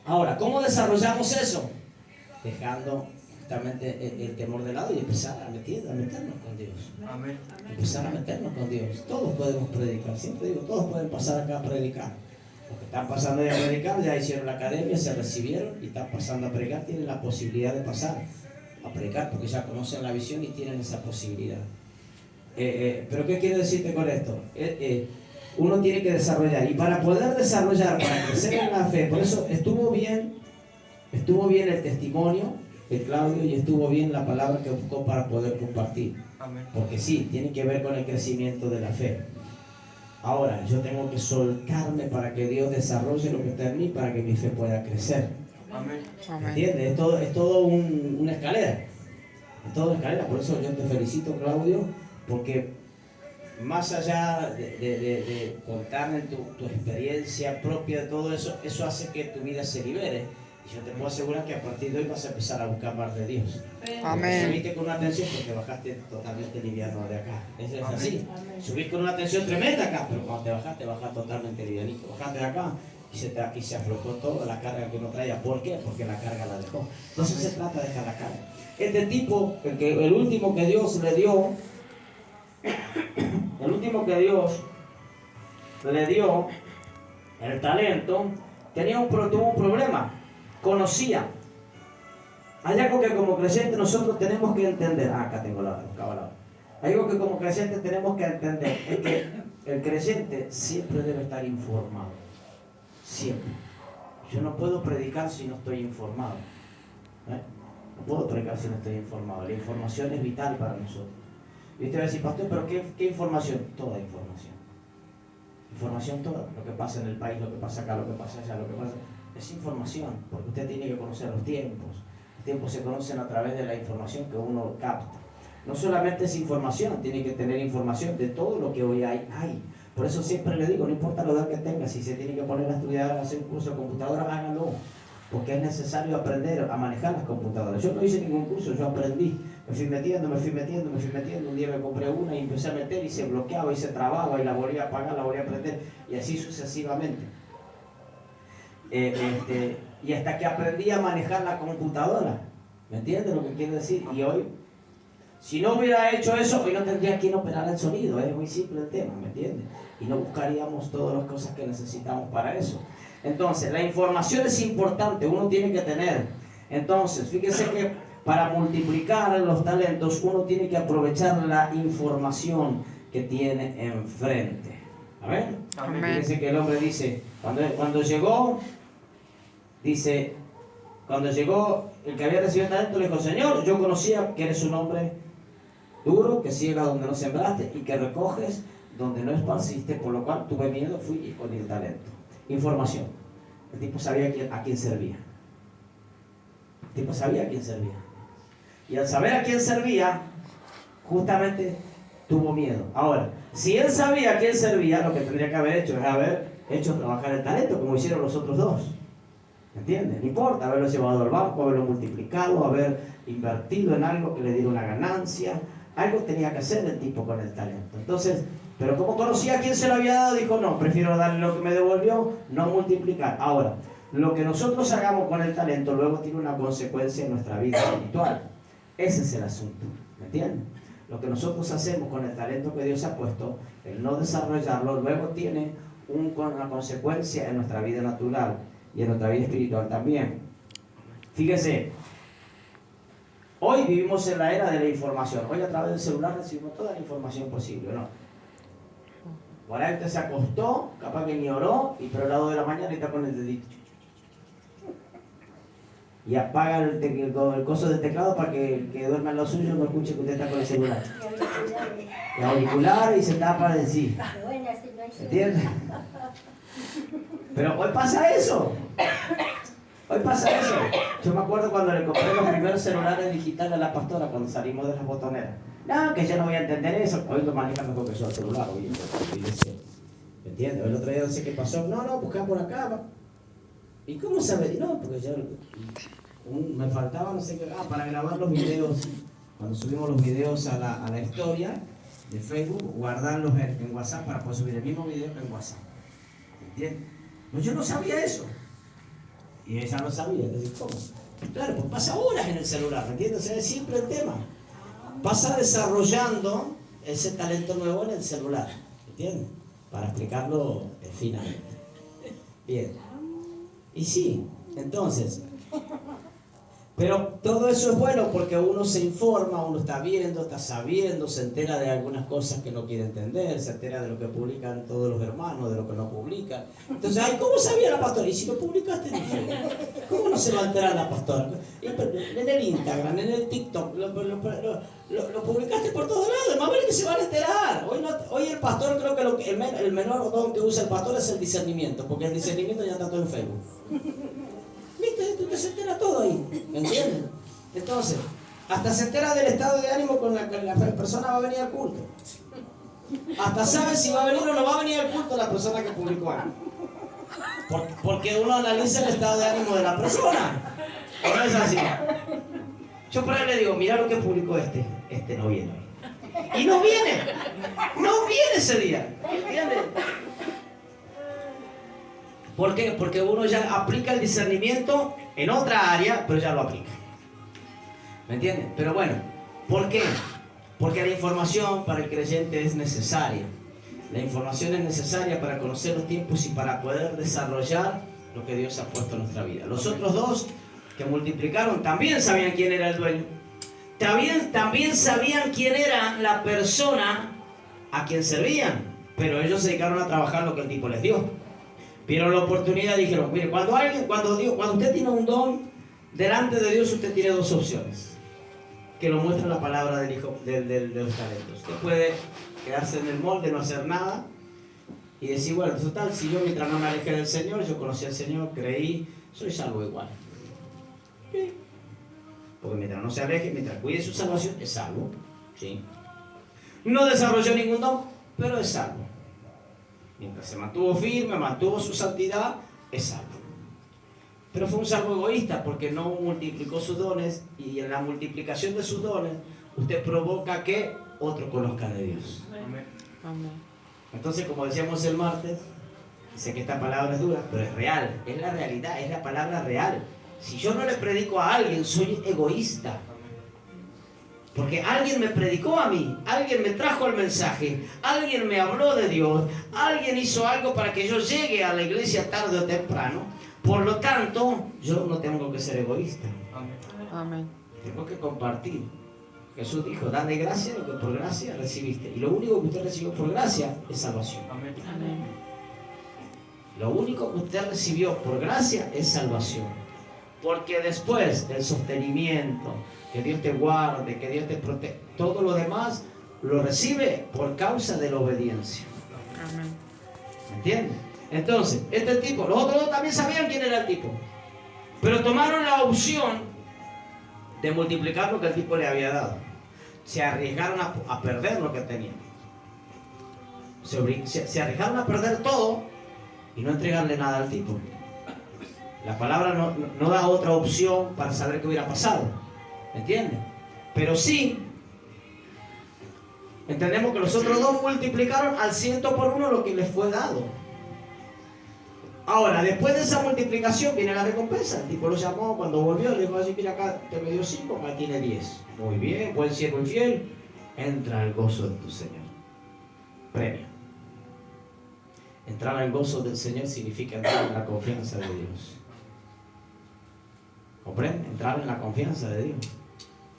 [SPEAKER 1] ahora, ¿cómo desarrollamos eso? Dejando el temor de lado y empezar a meternos con Dios.
[SPEAKER 4] Amén.
[SPEAKER 1] Empezar a meternos con Dios. Todos podemos predicar. Siempre digo, todos pueden pasar acá a predicar. Los que están pasando a predicar ya hicieron la academia, se recibieron y están pasando a predicar. Tienen la posibilidad de pasar a predicar porque ya conocen la visión y tienen esa posibilidad. Pero ¿qué quiero decirte con esto? Uno tiene que desarrollar. Y para poder desarrollar, para crecer en la fe, por eso estuvo bien el testimonio de Claudio y estuvo bien la palabra que buscó para poder compartir.
[SPEAKER 4] Amén.
[SPEAKER 1] Porque sí, tiene que ver con el crecimiento de la fe. Ahora, yo tengo que soltarme para que Dios desarrolle lo que está en mí para que mi fe pueda crecer.
[SPEAKER 4] Amén.
[SPEAKER 1] ¿Entiendes? Es todo una escalera. Es todo una escalera. Por eso yo te felicito, Claudio, porque más allá de contarme tu experiencia propia de todo eso, eso hace que tu vida se libere. Y yo te puedo asegurar que a partir de hoy vas a empezar a buscar más de Dios.
[SPEAKER 3] Amén.
[SPEAKER 1] Subiste con una tensión porque bajaste totalmente liviano de acá. Eso es
[SPEAKER 4] Amén.
[SPEAKER 1] así. Subís con una tensión tremenda acá, pero cuando te bajas totalmente livianito. Bajaste de acá y se aflojó toda la carga que uno traía. ¿Por qué? Porque la carga la dejó. Entonces se trata de dejar la carga. Este tipo, el último que Dios le dio, el talento, tuvo un problema. Conocía. Hay algo que como creyentes nosotros tenemos que entender. Acá tengo la palabra. Hay algo que como creyentes tenemos que entender. Es que el creyente siempre debe estar informado. Siempre. Yo no puedo predicar si no estoy informado. No puedo predicar si no estoy informado. La información es vital para nosotros. Y usted va a decir, pastor, ¿pero qué información? Toda información. Información toda. Lo que pasa en el país, lo que pasa acá, lo que pasa allá, lo que pasa... Es información, porque usted tiene que conocer los tiempos. Los tiempos se conocen a través de la información que uno capta. No solamente es información, tiene que tener información de todo lo que hoy hay. Por eso siempre le digo, no importa la edad que tenga, si se tiene que poner a estudiar, a hacer un curso de computadora, hágalo. Porque es necesario aprender a manejar las computadoras. Yo no hice ningún curso, yo aprendí. Me fui metiendo. Un día me compré una y empecé a meter y se bloqueaba y se trababa y la volvía a apagar, la volvía a prender y así sucesivamente. Y hasta que aprendí a manejar la computadora. ¿Me entiendes lo que quiero decir? Y hoy, si no hubiera hecho eso, hoy no tendría quien operar el sonido. Es muy simple el tema, ¿me entiendes? Y no buscaríamos todas las cosas que necesitamos para eso. Entonces, la información es importante, uno tiene que tener. Entonces, fíjense que para multiplicar los talentos, uno tiene que aprovechar la información que tiene enfrente. ¿Amén?
[SPEAKER 3] Amén.
[SPEAKER 1] Fíjense que el hombre dice, cuando llegó el que había recibido el talento, le dijo: Señor, yo conocía que eres un hombre duro, que ciega donde no sembraste y que recoges donde no esparciste, por lo cual tuve miedo, fui y escondí el talento. Información. El tipo sabía a quién servía. El tipo sabía a quién servía. Y al saber a quién servía, justamente tuvo miedo. Ahora, si él sabía a quién servía, lo que tendría que haber hecho es haber hecho trabajar el talento, como hicieron los otros dos. ¿Me entiendes? No importa haberlo llevado al banco, haberlo multiplicado, haber invertido en algo que le diera una ganancia. Algo tenía que hacer el tipo con el talento. Entonces, pero como conocía a quién se lo había dado, dijo: no, prefiero darle lo que me devolvió, no multiplicar. Ahora, lo que nosotros hagamos con el talento luego tiene una consecuencia en nuestra vida espiritual. Ese es el asunto, ¿me entiendes? Lo que nosotros hacemos con el talento que Dios ha puesto, el no desarrollarlo, luego tiene una consecuencia en nuestra vida natural y en nuestra vida espiritual también. Fíjese, hoy vivimos en la era de la información. Hoy a través del celular recibimos toda la información posible, ¿no? Por ahí usted se acostó, capaz que ni oró, pero a las 2 de la mañana está con el dedito. Y apaga el coso del teclado para que el que duerma en lo suyo no escuche que usted está con el celular. Y auricular y se tapa de sí. ¿Entiendes? Pero hoy pasa eso. Hoy pasa eso. Yo me acuerdo cuando le compré los primeros celulares digitales a la pastora cuando salimos de las botoneras. No, que yo no voy a entender eso. Hoy lo manejan mejor que yo el celular. Hoy, ¿me entiendes? El otro día no sé qué pasó. No, buscá por acá. Va. ¿Y cómo sabe? No, porque yo me faltaba no sé qué. Para grabar los videos. Cuando subimos los videos a la historia de Facebook, guardarlos en WhatsApp para poder subir el mismo video en WhatsApp. ¿Entiendes? No, yo no sabía eso. Y ella no sabía. Entonces, ¿cómo? Claro, pues pasa horas en el celular, ¿me entiendes? O sea, es simple el tema. Pasa desarrollando ese talento nuevo en el celular, ¿entiendes? Para explicarlo finamente. Bien. Y sí, entonces, pero todo eso es bueno porque uno se informa, uno está viendo, está sabiendo, se entera de algunas cosas que no quiere entender, se entera de lo que publican todos los hermanos, de lo que no publican. Entonces, ay, ¿cómo sabía la pastora? Y si lo publicaste en Facebook, ¿cómo no se va a enterar la pastora? En el Instagram, en el TikTok, lo publicaste por todos lados, más vale que se van a enterar. Hoy el pastor, creo que el menor don que usa el pastor es el discernimiento, porque el discernimiento ya está todo en Facebook. ¿Viste? Tú te se entera todo ahí, ¿me entiendes? Entonces, hasta se entera del estado de ánimo con la que la persona va a venir al culto. Hasta sabe si va a venir o no va a venir al culto la persona que publicó algo. Porque uno analiza el estado de ánimo de la persona. ¿O no es así? Yo por ahí le digo, mira lo que publicó este no viene hoy. Y no viene ese día, ¿entiendes? ¿Por qué? Porque uno ya aplica el discernimiento en otra área, pero ya lo aplica. ¿Me entiendes? Pero bueno, ¿por qué? Porque la información para el creyente es necesaria. La información es necesaria para conocer los tiempos y para poder desarrollar lo que Dios ha puesto en nuestra vida. Los otros dos que multiplicaron también sabían quién era el dueño. También sabían quién era la persona a quien servían, pero ellos se dedicaron a trabajar lo que el tipo les dio. Vieron la oportunidad y dijeron, mire, cuando usted tiene un don, delante de Dios usted tiene dos opciones, que lo muestra la palabra del hijo de los talentos. Usted puede quedarse en el molde, no hacer nada, y decir, bueno, total, si yo mientras no me alejé del Señor, yo conocí al Señor, creí, soy salvo igual. ¿Sí? Porque mientras no se aleje, mientras cuide su salvación, es salvo. ¿Sí? No desarrolló ningún don, pero es salvo. Mientras se mantuvo firme, mantuvo su santidad, es salvo. Pero fue un salvo egoísta porque no multiplicó sus dones y en la multiplicación de sus dones usted provoca que otro conozca de Dios.
[SPEAKER 3] Amén.
[SPEAKER 1] Entonces, como decíamos el martes, sé que esta palabra es dura, pero es real, es la realidad, es la palabra real. Si yo no le predico a alguien, soy egoísta. Porque alguien me predicó a mí, alguien me trajo el mensaje, alguien me habló de Dios, alguien hizo algo para que yo llegue a la iglesia tarde o temprano. Por lo tanto, yo no tengo que ser egoísta.
[SPEAKER 3] Amén.
[SPEAKER 1] Tengo que compartir. Jesús dijo, dale gracia lo que por gracia recibiste. Y lo único que usted recibió por gracia es salvación.
[SPEAKER 3] Amén.
[SPEAKER 1] Lo único que usted recibió por gracia es salvación. Porque después del sostenimiento, que Dios te guarde, que Dios te proteja, todo lo demás lo recibe por causa de la obediencia.
[SPEAKER 3] Amén.
[SPEAKER 1] ¿Me entiendes? Entonces, este tipo, los otros dos también sabían quién era el tipo, pero tomaron la opción de multiplicar lo que el tipo le había dado. Se arriesgaron a perder lo que tenían. Se arriesgaron a perder todo y no entregarle nada al tipo. La palabra no da otra opción para saber qué hubiera pasado. ¿Me entiendes? Pero sí, entendemos que los otros dos multiplicaron al 100 por 1 lo que les fue dado. Ahora, después de esa multiplicación viene la recompensa. El tipo lo llamó, cuando volvió le dijo así, mira acá te me dio 5, acá tiene 10. Muy bien, buen siervo y fiel, entra al gozo de tu Señor. Premio. Entrar al gozo del Señor significa entrar en la confianza de Dios. ¿Comprende? Entrar en la confianza de Dios.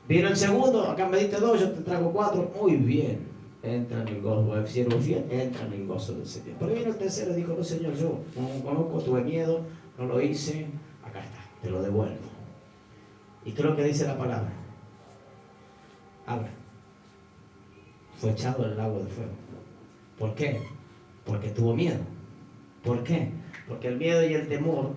[SPEAKER 1] Vino el segundo, acá me diste 2, yo te traigo 4. Muy bien, entra en el gozo, el siervo fiel, entra en el gozo del Señor. Pero vino el tercero y dijo, no Señor, yo no conozco, tuve miedo, no lo hice, acá está, te lo devuelvo. ¿Y qué es lo que dice la palabra? Habla. Fue echado al lago de fuego. ¿Por qué? Porque tuvo miedo. ¿Por qué? Porque el miedo y el temor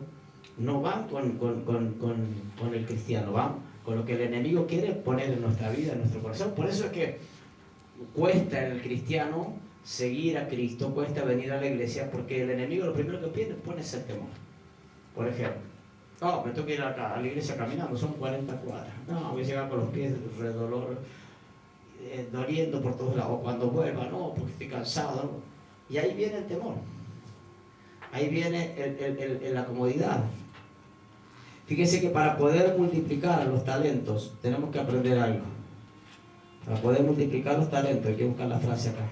[SPEAKER 1] no van con el cristiano, van con lo que el enemigo quiere poner en nuestra vida, en nuestro corazón. Por eso es que cuesta en el cristiano seguir a Cristo, cuesta venir a la iglesia, porque el enemigo lo primero que pone es el temor. Por ejemplo, me tengo que ir acá, a la iglesia caminando, son 40 cuadras. No, voy a llegar con los pies de dolor, doliendo por todos lados. Cuando vuelva, no, porque estoy cansado. ¿No? Y ahí viene el temor. Ahí viene la comodidad. Fíjese que para poder multiplicar los talentos tenemos que aprender algo. Para poder multiplicar los talentos hay que buscar la frase acá.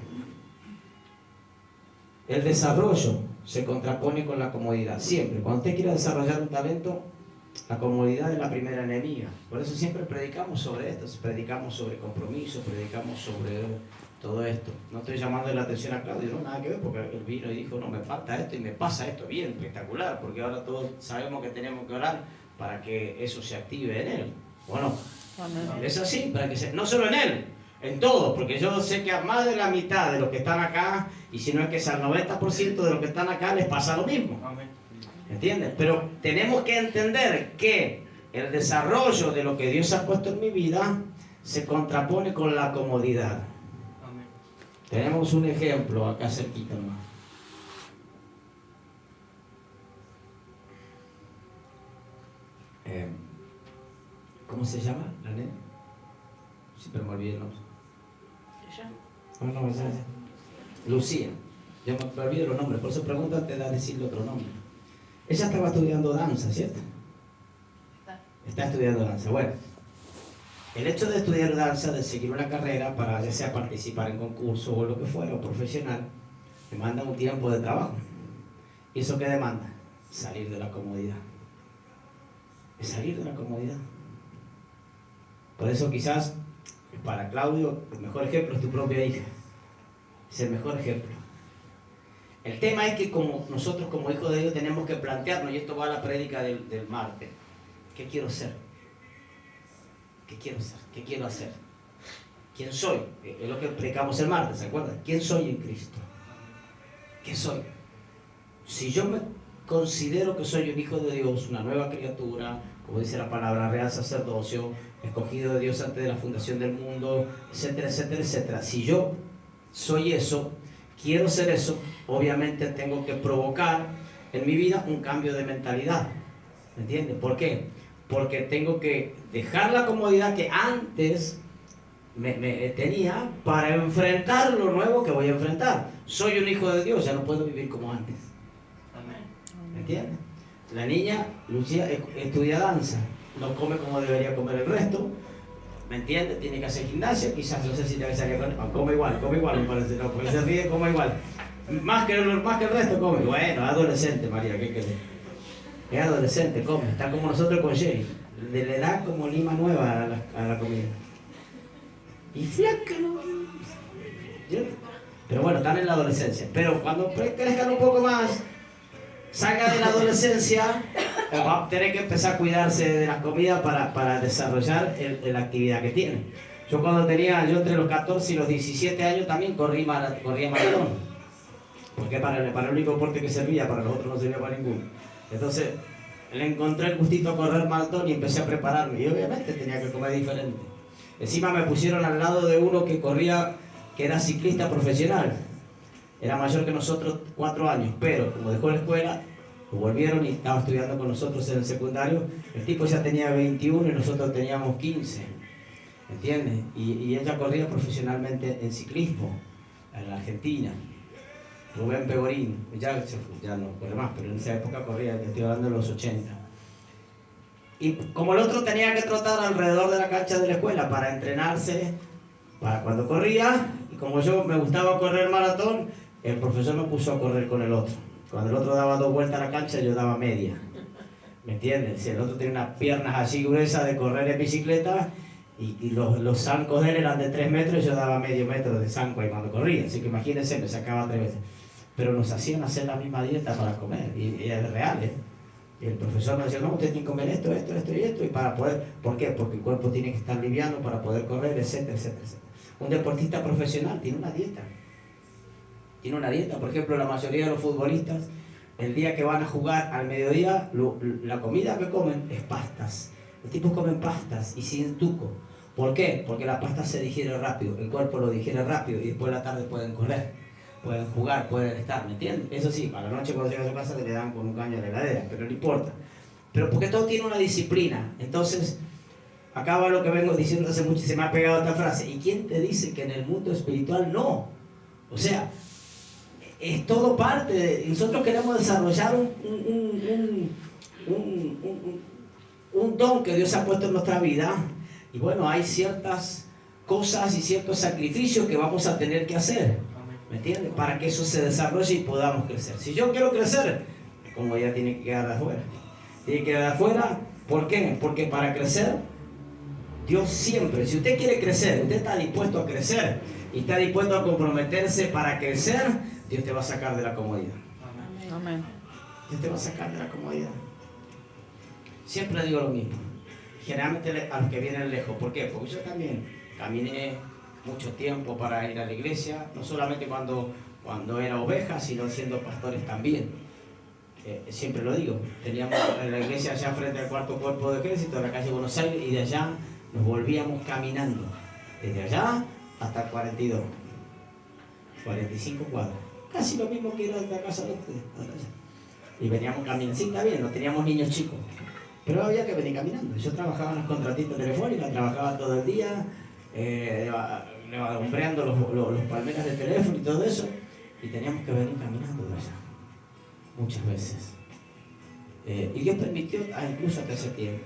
[SPEAKER 1] El desarrollo se contrapone con la comodidad. Siempre, cuando usted quiera desarrollar un talento, la comodidad es la primera enemiga. Por eso siempre predicamos sobre esto, predicamos sobre compromiso, predicamos sobre todo esto. No estoy llamando la atención a Claudio, no, nada que ver, porque él vino y dijo, no, me falta esto y me pasa esto, bien, espectacular, porque ahora todos sabemos que tenemos que orar para que eso se active en él, ¿o no?
[SPEAKER 3] Amén.
[SPEAKER 1] Es así, para que no solo en él, en todos, porque yo sé que a más de la mitad de los que están acá, y si no es que es al 90% de los que están acá, les pasa lo mismo. ¿Entiendes? Pero tenemos que entender que el desarrollo de lo que Dios ha puesto en mi vida se contrapone con la comodidad. Tenemos un ejemplo acá cerquita nomás. ¿Cómo se llama la nena? Siempre me olvidé el nombre. No, ya. Lucía. Yo me olvido los nombres, por eso pregunto antes de decirle otro nombre. Ella estaba estudiando danza, ¿cierto? Está estudiando danza. Bueno, el hecho de estudiar danza, de seguir una carrera para ya sea participar en concurso o lo que fuera, o profesional, demanda un tiempo de trabajo. ¿Y eso qué demanda? Salir de la comodidad. Es salir de la comodidad. Por eso quizás para Claudio el mejor ejemplo es tu propia hija. Es el mejor ejemplo. El tema es que como nosotros como hijos de Dios tenemos que plantearnos, y esto va a la prédica del martes, ¿qué quiero ser? ¿Qué quiero ser? ¿Qué quiero hacer? ¿Quién soy? Es lo que predicamos el martes, ¿se acuerdan? ¿Quién soy en Cristo? ¿Qué soy? Si yo me considero que soy un hijo de Dios, una nueva criatura, como dice la palabra, real sacerdocio, escogido de Dios antes de la fundación del mundo, etcétera, etcétera, etcétera. Si yo soy eso, quiero ser eso, obviamente tengo que provocar en mi vida un cambio de mentalidad. ¿Me entiendes? ¿Por qué? Porque tengo que dejar la comodidad que antes tenía para enfrentar lo nuevo que voy a enfrentar. Soy un hijo de Dios, ya no puedo vivir como antes. ¿Me entiendes? La niña, Lucía, estudia danza, no come como debería comer el resto. ¿Me entiendes? Tiene que hacer gimnasia, quizás no sé si te salir con come igual, me parece, no, porque se ríe, come igual. Más que el resto come. Bueno, adolescente, María, ¿qué querés? Es adolescente, come, está como nosotros con Sherry. Le da como lima nueva a la comida. Y flaca, ¿no? Pero bueno, están en la adolescencia. Pero cuando crezcan un poco más, salga de la adolescencia, va a tener que empezar a cuidarse de las comidas para desarrollar la actividad que tiene. Yo entre los 14 y los 17 años también corría maratón. Porque para el único deporte que servía, para los otros no servía para ninguno. Entonces, le encontré el gustito a correr maratón y empecé a prepararme. Y obviamente tenía que comer diferente. Encima me pusieron al lado de uno que corría, que era ciclista profesional. Era mayor que nosotros 4 años, pero como dejó la escuela, lo volvieron y estaba estudiando con nosotros en el secundario. El tipo ya tenía 21 y nosotros teníamos 15. ¿Entiendes? Y ella corría profesionalmente en ciclismo en la Argentina. Rubén Pegorín, ya no corre más, pero en esa época corría, estoy hablando de los 80. Y como el otro tenía que trotar alrededor de la cancha de la escuela para entrenarse, para cuando corría, y como yo me gustaba correr maratón, el profesor me puso a correr con el otro. Cuando el otro daba 2 vueltas a la cancha, yo daba media. ¿Me entiendes? Si el otro tenía unas piernas así gruesas de correr en bicicleta, y los zancos de él eran de 3 metros, yo daba medio metro de zanco ahí cuando corría. Así que imagínense, me sacaba 3 veces. Pero nos hacían hacer la misma dieta para comer, y es real, ¿eh? Y el profesor nos decía, no, usted tiene que comer esto, y para poder, ¿por qué? Porque el cuerpo tiene que estar liviano para poder correr, etcétera, etcétera, etcétera. Un deportista profesional tiene una dieta. Tiene una dieta, por ejemplo, la mayoría de los futbolistas, el día que van a jugar al mediodía, la comida que comen es pastas. Los tipos comen pastas y sin tuco. ¿Por qué? Porque la pasta se digiere rápido, el cuerpo lo digiere rápido y después de la tarde pueden correr. Pueden jugar, pueden estar, ¿me entiendes? Eso sí, para la noche cuando llega a su casa le dan con un caño de la heladera, pero no importa. Pero porque todo tiene una disciplina. Entonces, acá va lo que vengo diciendo hace mucho y se me ha pegado esta frase. ¿Y quién te dice que en el mundo espiritual no? O sea, es todo parte de... Nosotros queremos desarrollar un don que Dios ha puesto en nuestra vida. Y bueno, hay ciertas cosas y ciertos sacrificios que vamos a tener que hacer. ¿Me entiendes? Para que eso se desarrolle y podamos crecer. Si yo quiero crecer, como ya tiene que quedar de afuera. Tiene que quedar de afuera, ¿por qué? Porque para crecer, Dios siempre, si usted quiere crecer, usted está dispuesto a crecer y está dispuesto a comprometerse para crecer, Dios te va a sacar de la comodidad.
[SPEAKER 3] Amén.
[SPEAKER 1] Dios te va a sacar de la comodidad. Siempre digo lo mismo. Generalmente a los que vienen lejos. ¿Por qué? Porque yo también caminé mucho tiempo para ir a la iglesia, no solamente cuando era oveja, sino siendo pastores también. Siempre lo digo, teníamos en la iglesia allá frente al 4º Cuerpo de Ejército, en la calle Buenos Aires, y de allá nos volvíamos caminando, desde allá hasta 42, 45 cuadras, casi lo mismo que ir de la casa de ustedes, y veníamos caminando. Sí, está bien, no teníamos niños chicos, pero había que venir caminando. Yo trabajaba en las contratistas telefónicas, trabajaba todo el día, hombreando los palmeras de teléfono y todo eso, y teníamos que venir caminando de allá, muchas veces. Y Dios permitió incluso hasta ese tiempo.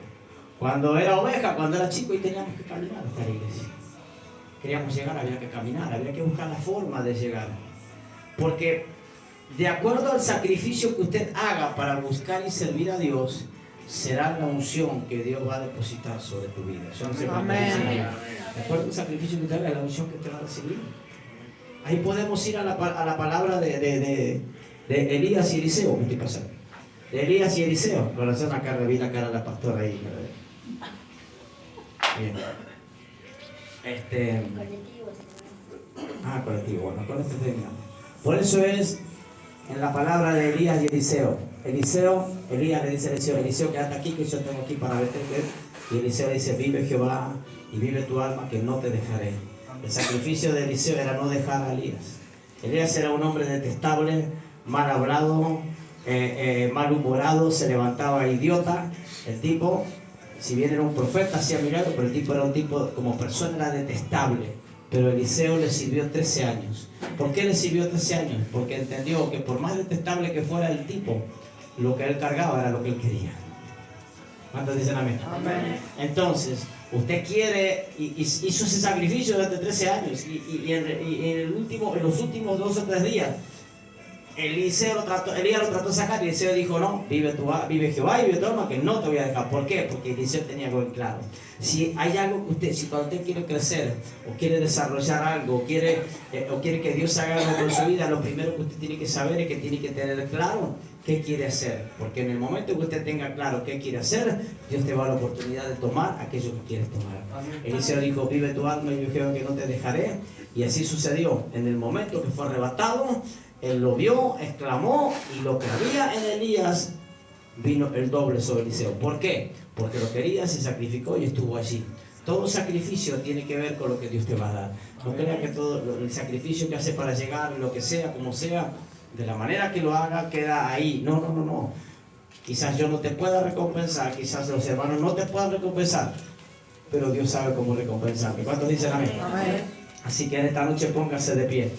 [SPEAKER 1] Cuando era oveja, cuando era chico, y teníamos que caminar hasta la iglesia. Queríamos llegar, había que caminar, había que buscar la forma de llegar. Porque de acuerdo al sacrificio que usted haga para buscar y servir a Dios, será la unción que Dios va a depositar sobre tu vida. Yo no sé cuánto dice. De acuerdo al sacrificio que usted haga, la unción que usted va a recibir. Ahí podemos ir a la palabra de Elías y Eliseo. ¿Me estoy pasando? De Elías y Eliseo. Corazón acá, reví la cara de la pastora ahí. Bien. Colectivo. Bueno, con esto terminamos. Por eso es en la palabra de Elías y Eliseo. Elías le dice a Eliseo, quédate aquí que yo tengo aquí para verte. Y Eliseo le dice, vive Jehová y vive tu alma que no te dejaré. El sacrificio de Eliseo era no dejar a Elías. Elías era un hombre detestable, mal hablado, malhumorado, se levantaba idiota, el tipo, si bien era un profeta, hacía milagros, pero el tipo era un tipo, como persona era detestable. Pero Eliseo le sirvió 13 años. ¿Por qué le sirvió 13 años? Porque entendió que por más detestable que fuera el tipo, lo que él cargaba era lo que él quería. ¿Cuántos dicen amén?
[SPEAKER 3] Amén.
[SPEAKER 1] Entonces, usted quiere, y hizo ese sacrificio durante 13 años, y en los últimos 2 o 3 días, Elías lo trató de sacar, y Eliseo dijo, no, vive Jehová y vive tu alma, que no te voy a dejar. ¿Por qué? Porque Eliseo tenía algo en claro. Si hay algo que si cuando usted quiere crecer, o quiere desarrollar algo, o quiere que Dios haga algo con su vida, lo primero que usted tiene que saber es que tiene que tener claro qué quiere hacer. Porque en el momento que usted tenga claro qué quiere hacer, Dios te va a dar la oportunidad de tomar aquello que quieres tomar. Eliseo dijo, vive tu alma y vive Jehová que no te dejaré. Y así sucedió. En el momento que fue arrebatado, él lo vio, exclamó, y lo que había en Elías vino el doble sobre Eliseo. ¿Por qué? Porque lo quería, se sacrificó y estuvo allí. Todo sacrificio tiene que ver con lo que Dios te va a dar. No crea que todo el sacrificio que hace para llegar, lo que sea, como sea, de la manera que lo haga, queda ahí. No. Quizás yo no te pueda recompensar, quizás los hermanos no te puedan recompensar, pero Dios sabe cómo recompensarte. ¿Cuántos dicen amén?
[SPEAKER 3] Amén.
[SPEAKER 1] Así que en esta noche póngase de pie.